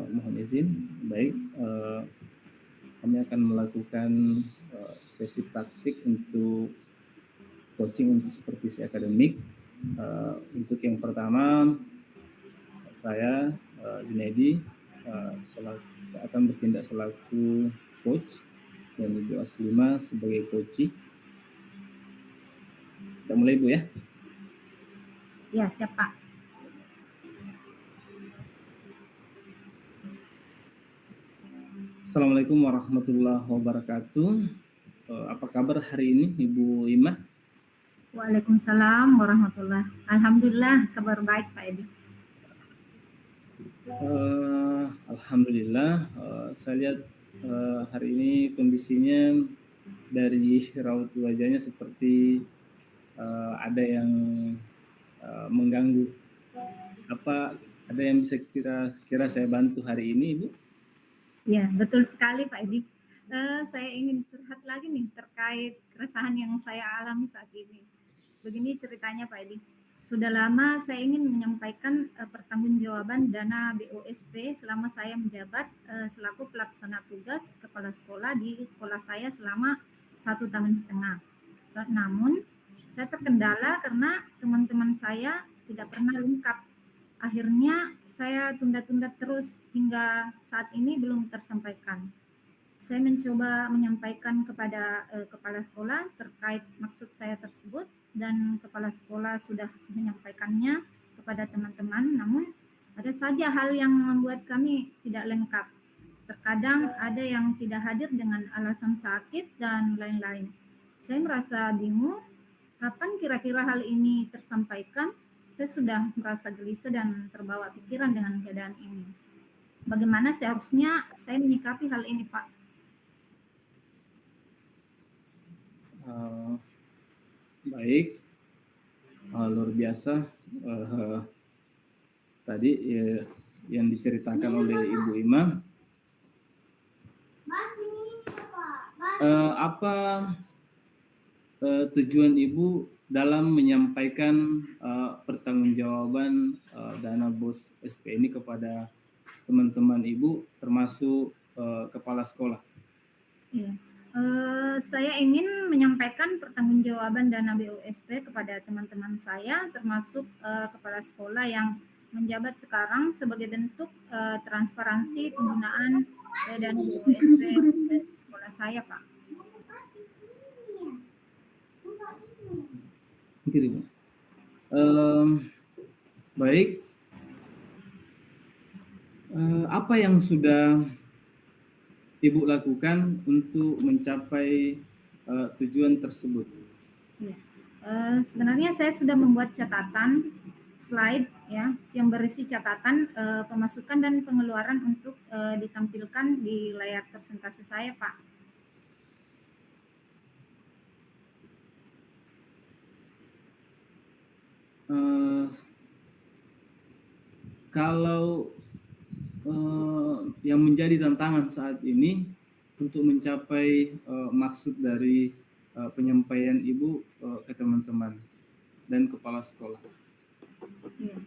Mohon izin. Baik, kami akan melakukan sesi praktik untuk coaching untuk supervisi akademik. Untuk yang pertama, saya Junaidi akan bertindak selaku coach dan Ibu Aslima sebagai coachee. Kita mulai, Bu, ya. Ya, siap, Pak. Assalamualaikum warahmatullahi wabarakatuh. Apa kabar hari ini, Ibu Ima? Waalaikumsalam warahmatullahi. Alhamdulillah, kabar baik, Pak Edi. Alhamdulillah, saya lihat hari ini kondisinya dari raut wajahnya seperti ada yang mengganggu. Apa ada yang bisa kira-kira saya bantu hari ini, Ibu? Ya, betul sekali, Pak Edi. Saya ingin curhat lagi nih terkait keresahan yang saya alami saat ini. Begini ceritanya, Pak Edi. Sudah lama saya ingin menyampaikan pertanggungjawaban dana BOSP selama saya menjabat selaku pelaksana tugas kepala sekolah di sekolah saya selama 1,5 tahun. Namun, saya terkendala karena teman-teman saya tidak pernah lengkap. Akhirnya saya tunda-tunda terus hingga saat ini belum tersampaikan. Saya mencoba menyampaikan kepada kepala sekolah terkait maksud saya tersebut dan kepala sekolah sudah menyampaikannya kepada teman-teman, namun ada saja hal yang membuat kami tidak lengkap. Terkadang ada yang tidak hadir dengan alasan sakit dan lain-lain. Saya merasa bingung kapan kira-kira hal ini tersampaikan. Saya sudah merasa gelisah dan terbawa pikiran dengan keadaan ini. Bagaimana seharusnya saya menyikapi hal ini, Pak? Baik, luar biasa. Tadi yang diceritakan oleh Ibu Ima. Apa tujuan Ibu dalam menyampaikan pertanggungjawaban dana BOS SP ini kepada teman-teman Ibu, termasuk kepala sekolah? Iya. Saya ingin menyampaikan pertanggungjawaban dana BOSP kepada teman-teman saya, termasuk kepala sekolah yang menjabat sekarang sebagai bentuk transparansi penggunaan dana BOSP di sekolah saya, Pak. Baik. Apa yang sudah Ibu lakukan untuk mencapai tujuan tersebut? Ya. Sebenarnya saya sudah membuat catatan slide ya yang berisi catatan pemasukan dan pengeluaran untuk ditampilkan di layar presentasi saya, Pak. Kalau yang menjadi tantangan saat ini untuk mencapai maksud dari penyampaian Ibu ke teman-teman dan kepala sekolah. Ya.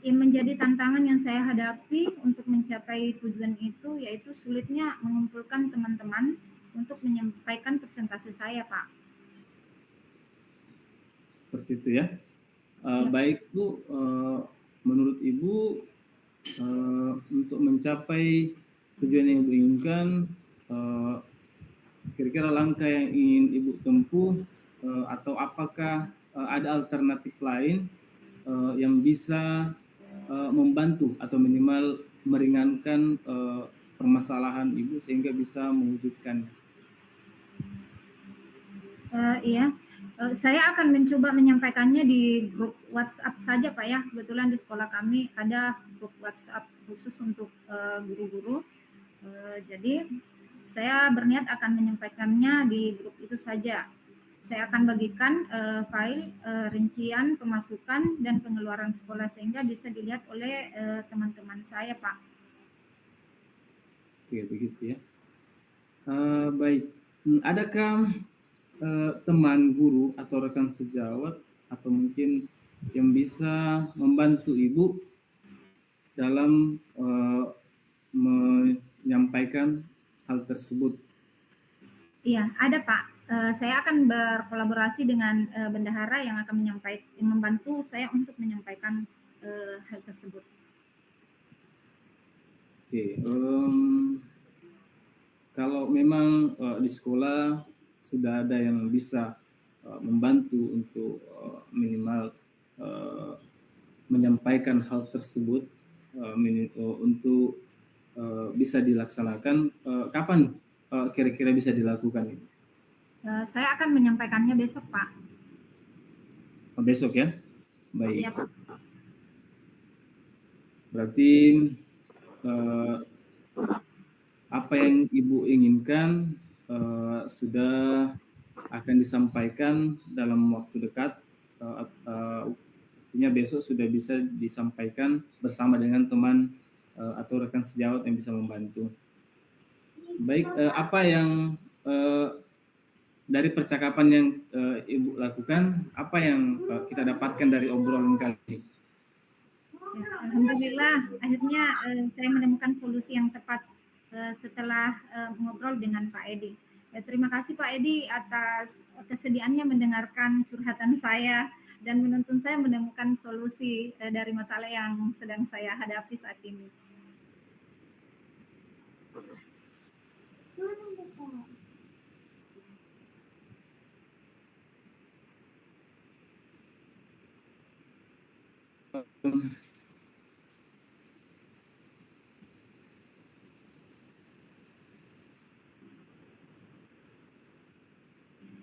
Yang menjadi tantangan yang saya hadapi untuk mencapai tujuan itu yaitu sulitnya mengumpulkan teman-teman untuk menyampaikan presentasi saya, Pak. Seperti itu ya. Baik Bu, menurut Ibu untuk mencapai tujuan yang Ibu inginkan, kira-kira langkah yang ingin Ibu tempuh atau apakah ada alternatif lain yang bisa membantu atau minimal meringankan permasalahan Ibu sehingga bisa mewujudkan? Iya, saya akan mencoba menyampaikannya di grup WhatsApp saja, Pak ya. Kebetulan di sekolah kami ada grup WhatsApp khusus untuk guru-guru. Jadi saya berniat akan menyampaikannya di grup itu saja. Saya akan bagikan file rincian pemasukan dan pengeluaran sekolah sehingga bisa dilihat oleh teman-teman saya, Pak. Oke, begitu ya. Baik, adakah teman guru atau rekan sejawat atau mungkin yang bisa membantu Ibu dalam menyampaikan hal tersebut? Iya, ada Pak. Saya akan berkolaborasi dengan bendahara yang akan membantu saya untuk menyampaikan hal tersebut. Oke, kalau memang di sekolah sudah ada yang bisa membantu untuk minimal menyampaikan hal tersebut untuk bisa dilaksanakan, kapan kira-kira bisa dilakukan ini? Saya akan menyampaikannya besok Pak. Besok ya? Iya Baik. Pak. Berarti apa yang Ibu inginkan sudah akan disampaikan dalam waktu dekat, artinya besok sudah bisa disampaikan bersama dengan teman atau rekan sejawat yang bisa membantu. Baik, apa yang dari percakapan yang Ibu lakukan, apa yang kita dapatkan dari obrolan kali ini? Alhamdulillah, akhirnya saya menemukan solusi yang tepat setelah mengobrol dengan Pak Edi. Terima kasih Pak Edi atas kesediaannya mendengarkan curhatan saya dan menuntun saya menemukan solusi dari masalah yang sedang saya hadapi saat ini.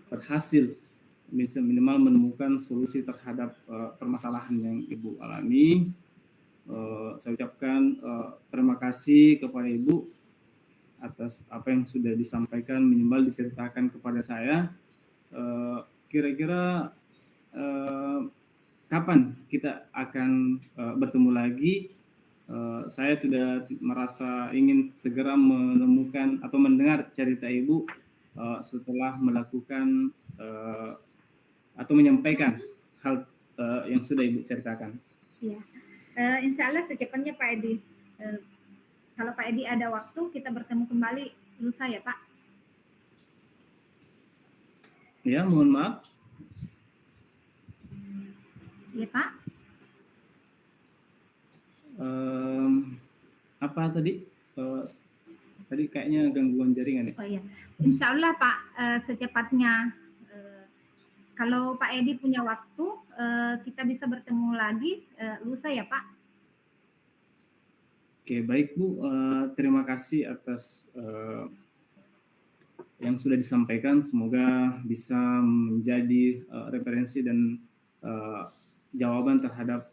Berhasil bisa minimal menemukan solusi terhadap permasalahan yang Ibu alami. Saya ucapkan terima kasih kepada Ibu atas apa yang sudah disampaikan, minimal diceritakan kepada saya. Kira-kira kapan kita akan bertemu lagi? Saya sudah merasa ingin segera menemukan atau mendengar cerita Ibu setelah melakukan atau menyampaikan hal yang sudah Ibu ceritakan. Ya, insya Allah secepatnya Pak Edi. Kalau Pak Edi ada waktu, kita bertemu kembali lusa ya Pak. Ya, mohon maaf. Iya Pak. Apa tadi? Tadi kayaknya gangguan jaringan ya? Oh iya, insya Allah Pak, secepatnya. Kalau Pak Edi punya waktu, kita bisa bertemu lagi lusa ya Pak. Oke, baik Bu. Terima kasih atas yang sudah disampaikan. Semoga bisa menjadi referensi dan jawaban terhadap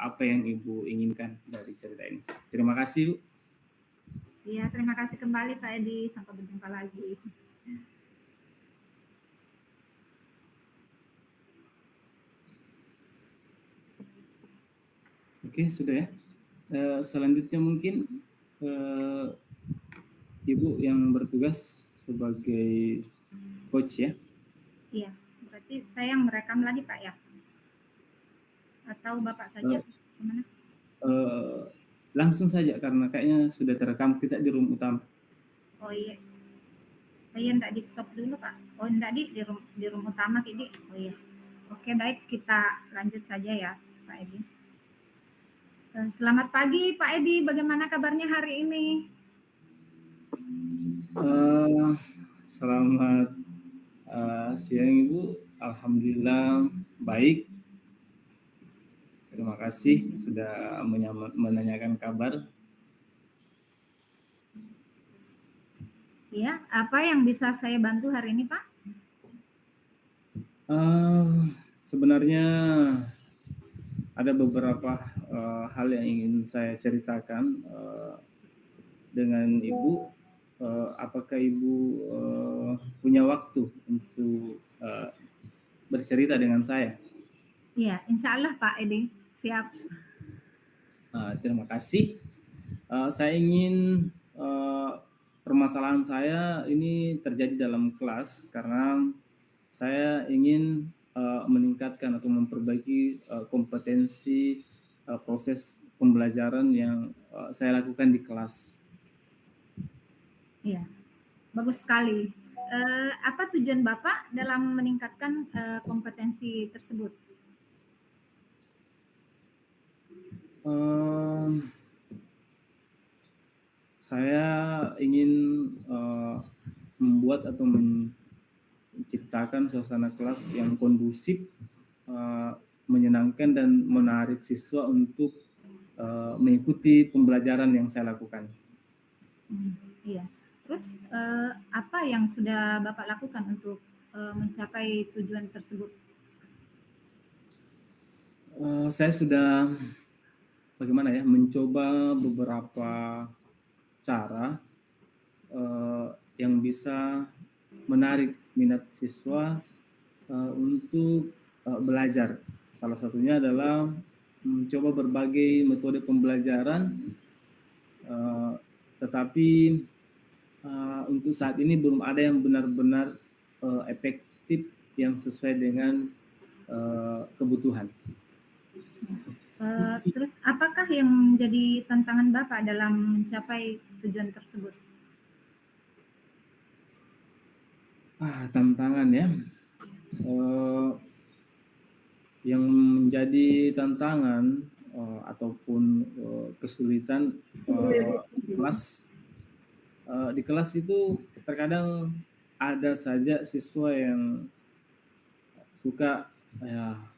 apa yang Ibu inginkan dari cerita ini. Terima kasih Bu. Iya, terima kasih kembali Pak Edi. Sampai berjumpa lagi. Oke, sudah ya. Selanjutnya mungkin Ibu yang bertugas sebagai coach ya. Iya, berarti saya yang merekam lagi Pak ya? Atau Bapak saja? Gimana? Langsung saja karena kayaknya sudah terekam kita di room utama. Oh iya. Iya, enggak di stop dulu Pak. Oh enggak di room utama Kidi. Oh iya. Oke baik, kita lanjut saja ya Pak Edi. Selamat pagi Pak Edi, bagaimana kabarnya hari ini? Selamat siang Ibu, alhamdulillah baik. Terima kasih sudah menanyakan kabar. Iya, apa yang bisa saya bantu hari ini Pak? Sebenarnya ada beberapa hal yang ingin saya ceritakan dengan Ibu. Apakah Ibu punya waktu untuk bercerita dengan saya? Iya, insya Allah Pak Edi, siap. Terima kasih. Saya ingin permasalahan saya ini terjadi dalam kelas karena saya ingin meningkatkan atau memperbaiki kompetensi proses pembelajaran yang saya lakukan di kelas. Iya, bagus sekali. Apa tujuan Bapak dalam meningkatkan kompetensi tersebut? Em, saya ingin membuat atau menciptakan suasana kelas yang kondusif, eh, menyenangkan dan menarik siswa untuk mengikuti pembelajaran yang saya lakukan. Iya. Terus apa yang sudah Bapak lakukan untuk mencapai tujuan tersebut? Saya sudah bagaimana ya mencoba beberapa cara yang bisa menarik minat siswa untuk belajar. Salah satunya adalah mencoba berbagai metode pembelajaran, uh, tetapi untuk saat ini belum ada yang benar-benar efektif yang sesuai dengan kebutuhan. Terus apakah yang menjadi tantangan Bapak dalam mencapai tujuan tersebut? Tantangan ya. Yang menjadi tantangan ataupun kesulitan kelas di kelas itu terkadang ada saja siswa yang suka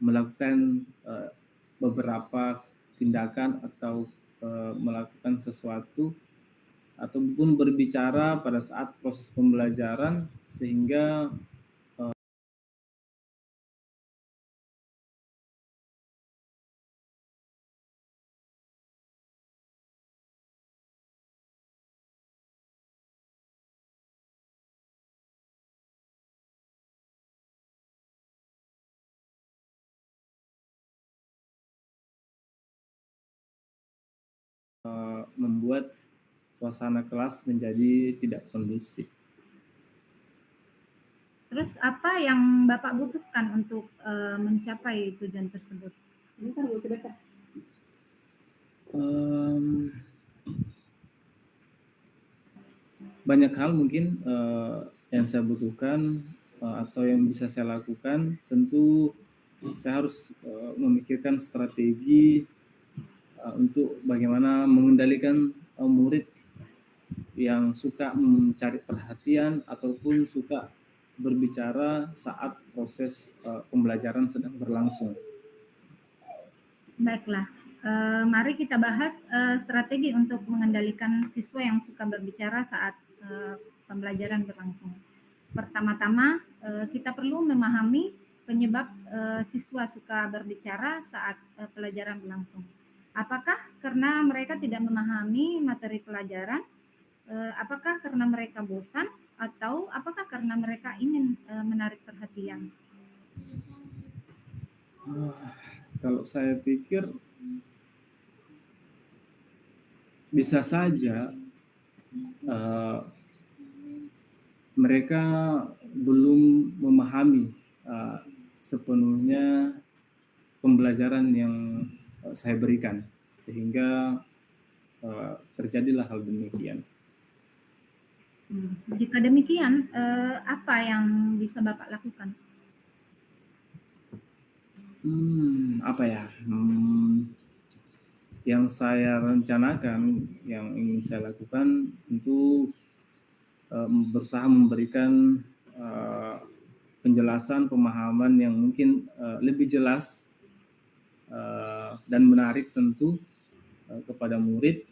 melakukan beberapa tindakan atau melakukan sesuatu ataupun berbicara pada saat proses pembelajaran sehingga membuat suasana kelas menjadi tidak kondusif. Terus apa yang Bapak butuhkan untuk mencapai tujuan tersebut? Banyak hal mungkin yang saya butuhkan atau yang bisa saya lakukan. Tentu saya harus memikirkan strategi untuk bagaimana mengendalikan murid yang suka mencari perhatian ataupun suka berbicara saat proses pembelajaran sedang berlangsung. Baiklah, mari kita bahas strategi untuk mengendalikan siswa yang suka berbicara saat pembelajaran berlangsung. Pertama-tama, kita perlu memahami penyebab siswa suka berbicara saat pelajaran berlangsung. Apakah karena mereka tidak memahami materi pelajaran? Apakah karena mereka bosan? Atau apakah karena mereka ingin menarik perhatian? Kalau saya pikir bisa saja mereka belum memahami sepenuhnya pembelajaran yang saya berikan sehingga terjadilah hal demikian. Jika demikian, apa yang bisa Bapak lakukan? Apa ya? Yang saya rencanakan, yang ingin saya lakukan tentu berusaha memberikan penjelasan, pemahaman yang mungkin lebih jelas dan menarik tentu kepada murid,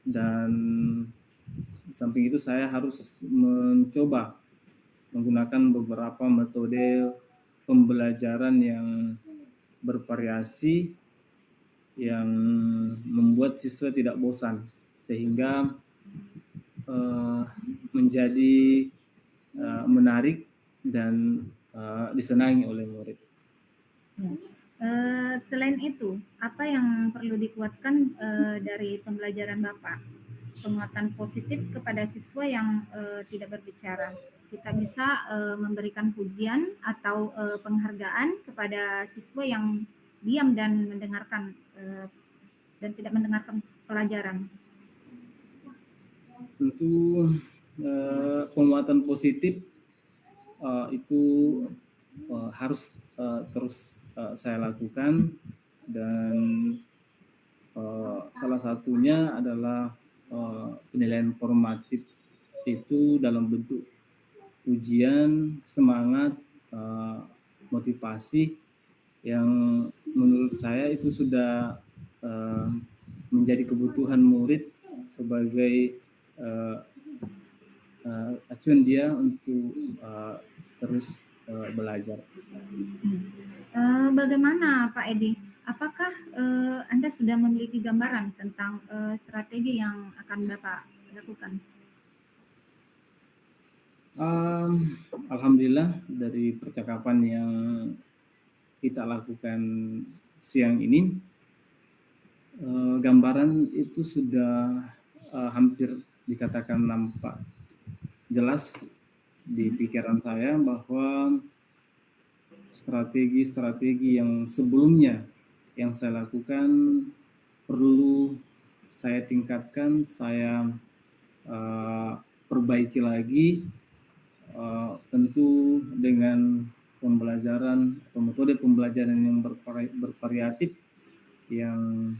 dan samping itu saya harus mencoba menggunakan beberapa metode pembelajaran yang bervariasi yang membuat siswa tidak bosan sehingga menjadi menarik dan disenangi oleh murid. Selain itu, apa yang perlu dikuatkan dari pembelajaran Bapak? Penguatan positif kepada siswa yang tidak berbicara. Kita bisa memberikan pujian atau penghargaan kepada siswa yang diam dan mendengarkan dan tidak mendengarkan pelajaran. tentu penguatan positif itu harus terus saya lakukan, dan salah satunya adalah penilaian formatif itu dalam bentuk ujian, semangat, motivasi yang menurut saya itu sudah menjadi kebutuhan murid sebagai acuan dia untuk terus belajar. Bagaimana Pak Edi? Apakah Anda sudah memiliki gambaran tentang strategi yang akan Bapak lakukan? Alhamdulillah dari percakapan yang kita lakukan siang ini, gambaran itu sudah hampir dikatakan nampak jelas di pikiran saya bahwa strategi-strategi yang sebelumnya yang saya lakukan perlu saya tingkatkan, saya perbaiki lagi, tentu dengan pembelajaran atau metode pembelajaran yang bervariatif, yang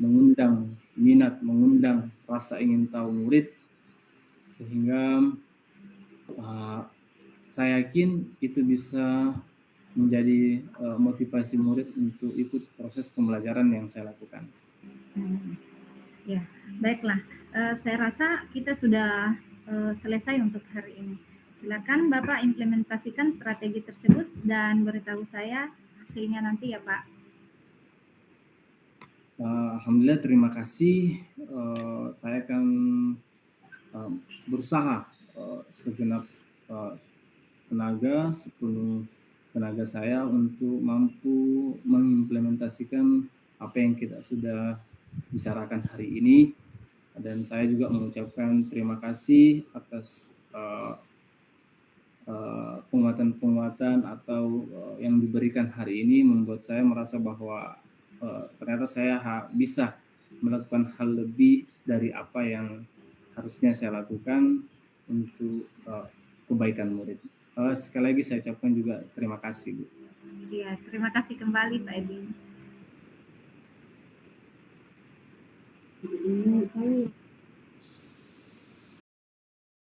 mengundang minat, mengundang rasa ingin tahu murid, sehingga saya yakin itu bisa menjadi motivasi murid untuk ikut proses pembelajaran yang saya lakukan. Ya, baiklah. Saya rasa kita sudah selesai untuk hari ini. Silakan Bapak implementasikan strategi tersebut dan beritahu saya hasilnya nanti ya Pak. Alhamdulillah, terima kasih. Saya akan berusaha segenap tenaga, sepenuh tenaga saya untuk mampu mengimplementasikan apa yang kita sudah bicarakan hari ini, dan saya juga mengucapkan terima kasih atas penguatan-penguatan atau yang diberikan hari ini, membuat saya merasa bahwa ternyata saya bisa melakukan hal lebih dari apa yang harusnya saya lakukan untuk kebaikan murid. Sekali lagi saya ucapkan juga terima kasih, Bu. Iya, terima kasih kembali Pak Edi.